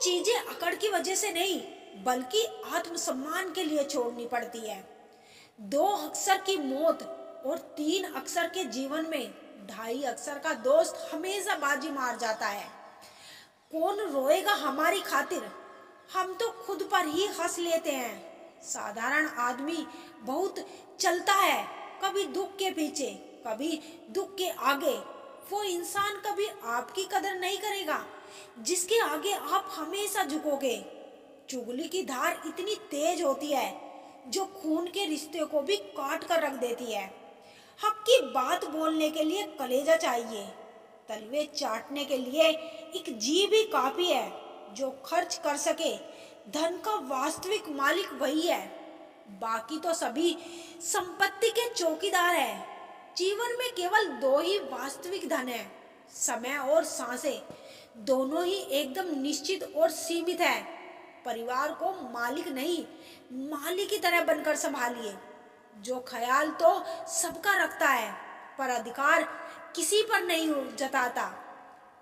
चीजें अकड़ की वजह से नहीं बल्कि आत्मसम्मान के लिए छोड़नी पड़ती है। 2 अक्षर की मौत और 3 अक्षर के जीवन में 2.5 अक्षर का दोस्त हमेशा बाजी मार जाता है। कौन रोएगा हमारी खातिर, हम तो खुद पर ही हंस लेते हैं। साधारण आदमी बहुत चलता है, कभी दुख के पीछे कभी दुख के आगे। वो इंसान कभी आपकी कदर नहीं करेगा जिसके आगे आप हमेशा झुकोगे। चुगली की धार इतनी तेज होती है जो खून के रिश्ते को भी काट कर रख देती है। हक की बात बोलने के लिए कलेजा चाहिए, तलवे चाटने के लिए एक जीभ ही काफी है। जो खर्च कर सके धन का वास्तविक मालिक वही है, बाकी तो सभी संपत्ति के चौकीदार है। जीवन में केवल 2 ही वास्तविक धन है, समय और सांसें। दोनों ही एकदम निश्चित और सीमित है। परिवार को मालिक नहीं मालिक की तरह बनकर संभालिए। जो ख्याल तो सबका रखता है पर अधिकार किसी पर नहीं जताता,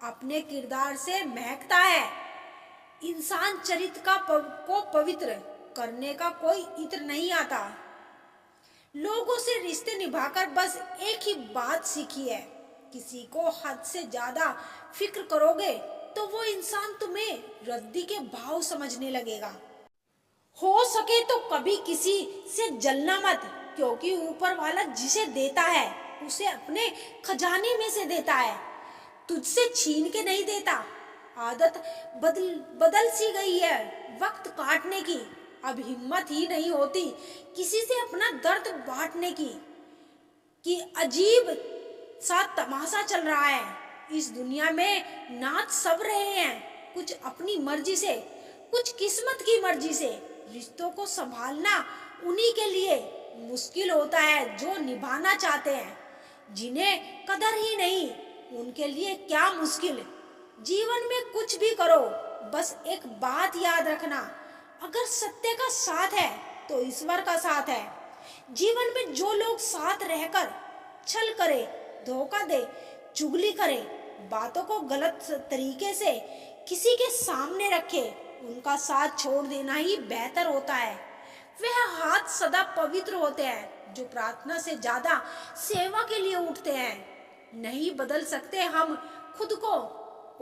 अपने किरदार से महकता है। इंसान चरित्र को पवित्र करने का कोई इत्र नहीं आता। लोगों से रिश्ते निभाकर बस एक ही बात सीखी है, किसी को हद से ज्यादा फिक्र करोगे तो वो इंसान तुम्हें रद्दी के भाव समझने लगेगा। हो सके तो कभी किसी से जलना मत, क्योंकि ऊपर वाला जिसे देता है उसे अपने खजाने में से देता है, तुझसे छीन के नहीं देता। आदत बदल सी गई है वक्त काटने की। अब हिम्मत ही नहीं होती किसी से अपना दर्द बांटने की। कि अजीब सा तमाशा चल रहा है इस दुनिया में। नाच सब रहे हैं, कुछ अपनी मर्जी से कुछ किस्मत की मर्जी से। रिश्तों को संभालना उन्हीं के लिए मुश्किल होता है जो निभाना चाहते हैं। जिन्हें कदर ही नहीं उनके लिए क्या मुश्किल। जीवन में कुछ भी करो बस एक बात याद रखना, अगर सत्य का साथ है तो ईश्वर का साथ है। जीवन में जो लोग साथ रहकर छल करे, धोखा दे, चुगली करे, बातों को गलत तरीके से किसी के सामने रखे, उनका साथ छोड़ देना ही बेहतर होता है। वह हाथ सदा पवित्र होते हैं जो प्रार्थना से ज्यादा सेवा के लिए उठते हैं। नहीं बदल सकते हम खुद को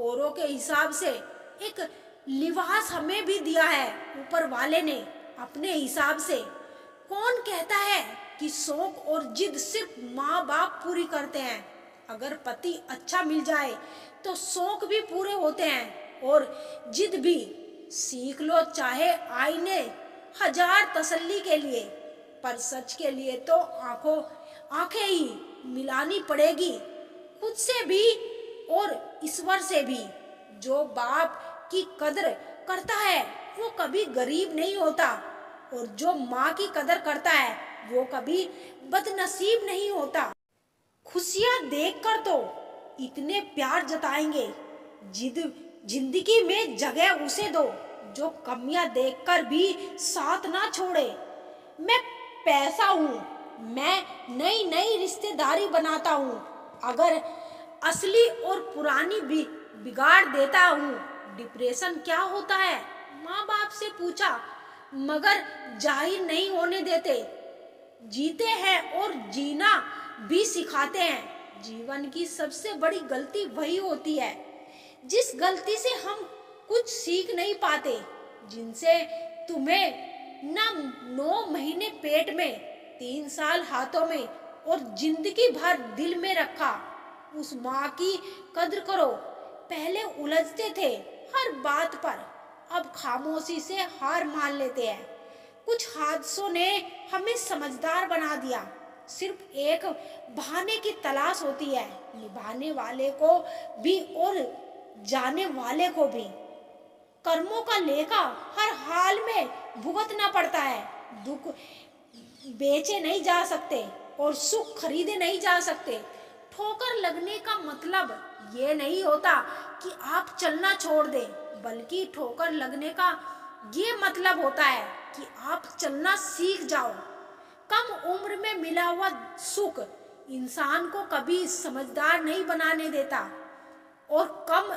औरों के हिसाब से। एक लिबास हमें भी दिया है ऊपर वाले ने अपने हिसाब से। कौन कहता है कि शौक और जिद सिर्फ माँ बाप पूरी करते हैं। अगर पति अच्छा मिल जाए तो शौक भी पूरे होते हैं और जिद भी। सीख लो चाहे आईने हजार तसल्ली के लिए, पर सच के लिए तो आंखें ही मिलानी पड़ेगी, खुद से भी और ईश्वर से भी। जो बाप की कदर करता है वो कभी गरीब नहीं होता, और जो माँ की कदर करता है वो कभी बदनसीब नहीं होता। खुशियां देखकर तो इतने प्यार जताएंगे, जिंदगी में जगह उसे दो जो कमियां देखकर भी साथ ना छोड़े। मैं पैसा हूँ, मैं नई नई रिश्तेदारी बनाता हूँ, अगर असली और पुरानी भी बिगाड़ देता हूँ। डिप्रेशन क्या होता है माँ बाप से पूछा, मगर जाहिर नहीं होने देते। जीते हैं और जीना भी सिखाते हैं। जीवन की सबसे बड़ी गलती वही होती है जिस गलती से हम कुछ सीख नहीं पाते, जिनसे तुम्हें ना 9 महीने पेट में, 3 साल हाथों में और जिंदगी भर दिल में रखा। उस माँ की कद्र करो। पहले उलझते थे हर बात पर, अब खामोशी से हार मान लेते हैं। कुछ हादसों ने हमें समझदार बना दिया। सिर्फ एक बहाने की तलाश होती है, निभाने वाले को भी और जाने वाले को भी। कर्मों का लेखा हर हाल में भुगतना पड़ता है। दुख बेचे नहीं जा सकते और सुख खरीदे नहीं जा सकते। ठोकर लगने का मतलब ये नहीं होता कि आप चलना छोड़ दें, बल्कि ठोकर लगने का ये मतलब होता है कि आप चलना सीख जाओ। कम उम्र में मिला हुआ सुख इंसान को कभी समझदार नहीं बनाने देता, और कम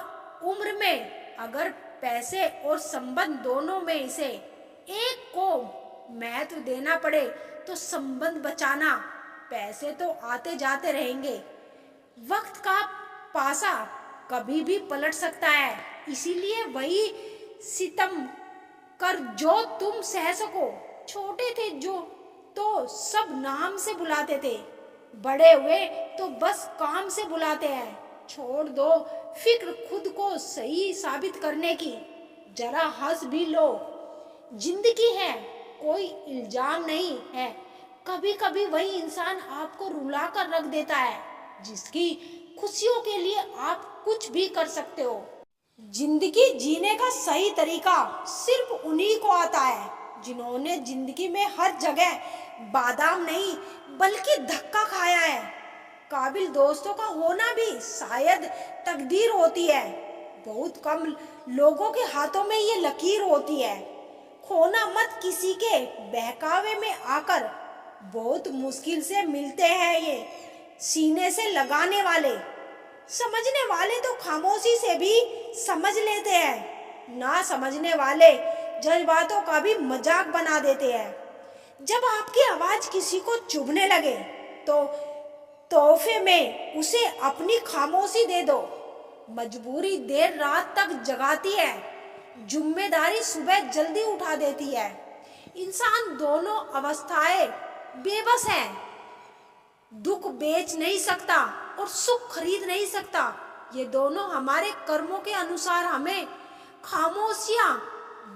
उम्र में अगर पैसे और संबंध दोनों में से एक को महत्व देना पड़े तो संबंध बचाना। पैसे तो आते जाते रहेंगे, वक्त का पासा कभी भी पलट सकता है, इसीलिए वही सितम कर जो तुम सह सको। छोटे थे जो तो सब नाम से बुलाते थे, बड़े हुए तो बस काम से बुलाते हैं। छोड़ दो फिक्र खुद को सही साबित करने की, जरा हंस भी लो। जिंदगी है, कोई इल्जाम नहीं है। कभी कभी वही इंसान आपको रुला कर रख देता है जिसकी खुशियों के लिए आप कुछ भी कर सकते हो। जिंदगी जीने का सही तरीका सिर्फ उन्हीं को आता है जिन्होंने जिंदगी में हर जगह बादाम नहीं बल्कि धक्का खाया है। काबिल दोस्तों का होना भी शायद तकदीर होती है। बहुत कम लोगों के हाथों में ये लकीर होती है। खोना मत किसी के बहकावे में आकर, बहुत मुश्किल से मिलते हैं ये सीने से लगाने वाले। समझने वाले तो खामोशी से भी समझ लेते हैं, ना समझने वाले जज्बातों का भी मजाक बना देते हैं। जब आपकी आवाज किसी को चुभने लगे तो तोहफे में उसे अपनी खामोशी दे दो। मजबूरी देर रात तक जगाती है, जिम्मेदारी सुबह जल्दी उठा देती है। इंसान दोनों अवस्थाएं बेबस है, दुख बेच नहीं सकता और सुख खरीद नहीं सकता। ये दोनों हमारे कर्मों के अनुसार हमें खामोशियां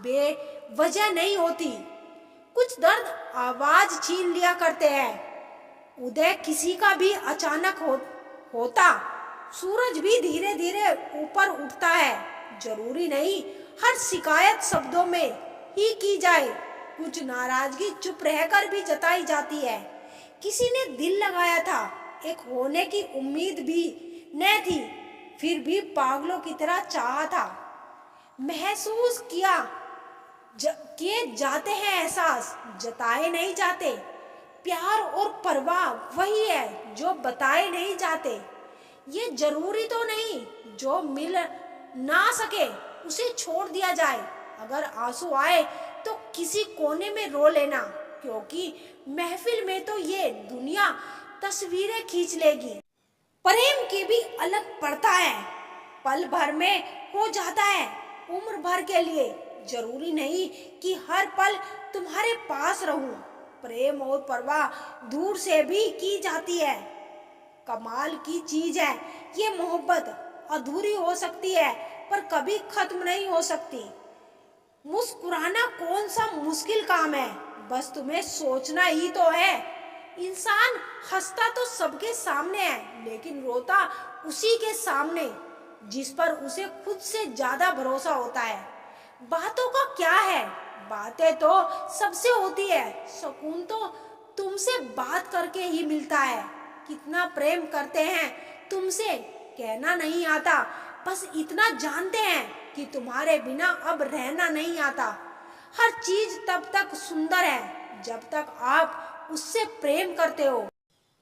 बेवजह नहीं होती। कुछ दर्द आवाज छीन लिया करते हैं। उदय किसी का भी अचानक होता, सूरज भी धीरे धीरे ऊपर उठता है। जरूरी नहीं हर शिकायत शब्दों में ही की जाए, कुछ नाराजगी चुप रहकर भी जताई जाती है। किसी ने दिल लगाया था, एक होने की उम्मीद भी न थी, फिर भी पागलों की तरह चाहा था। महसूस किए जाते हैं एहसास, जताए नहीं जाते। प्यार और परवाह वही है जो बताए नहीं जाते। ये जरूरी तो नहीं जो मिल ना सके उसे छोड़ दिया जाए। अगर आंसू आए तो किसी कोने में रो लेना, क्योंकि महफिल में तो ये दुनिया तस्वीरें खींच लेगी। प्रेम की भी अलग पड़ता है, पल भर में हो जाता है, उम्र भर के लिए। जरूरी नहीं कि हर पल तुम्हारे पास रहूं। प्रेम और परवाह दूर से भी की जाती है। कमाल की चीज है ये मोहब्बत, अधूरी हो सकती है पर कभी खत्म नहीं हो सकती। मुस्कुराना कौन सा मुश्किल काम है, बस तुम्हें सोचना ही तो है। इंसान हंसता तो सबके सामने है, लेकिन रोता उसी के सामने जिस पर उसे खुद से ज्यादा भरोसा होता है। बातों का क्या है, बातें तो सबसे होती है, सुकून तो तुमसे बात करके ही मिलता है। कितना प्रेम करते हैं तुमसे कहना नहीं आता, बस इतना जानते हैं कि तुम्हारे बिना अब रहना नहीं आता। हर चीज तब तक सुंदर है जब तक आप उससे प्रेम करते हो।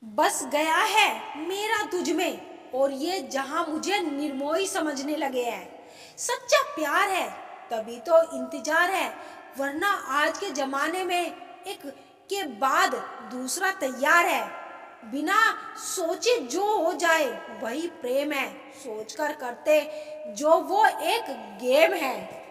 बस गया है मेरा तुझ में और ये जहां मुझे निर्मोही समझने लगे हैं। सच्चा प्यार है तभी तो इंतजार है, वरना आज के जमाने में एक के बाद दूसरा तैयार है। बिना सोचे जो हो जाए वही प्रेम है, सोचकर करते जो वो एक गेम है।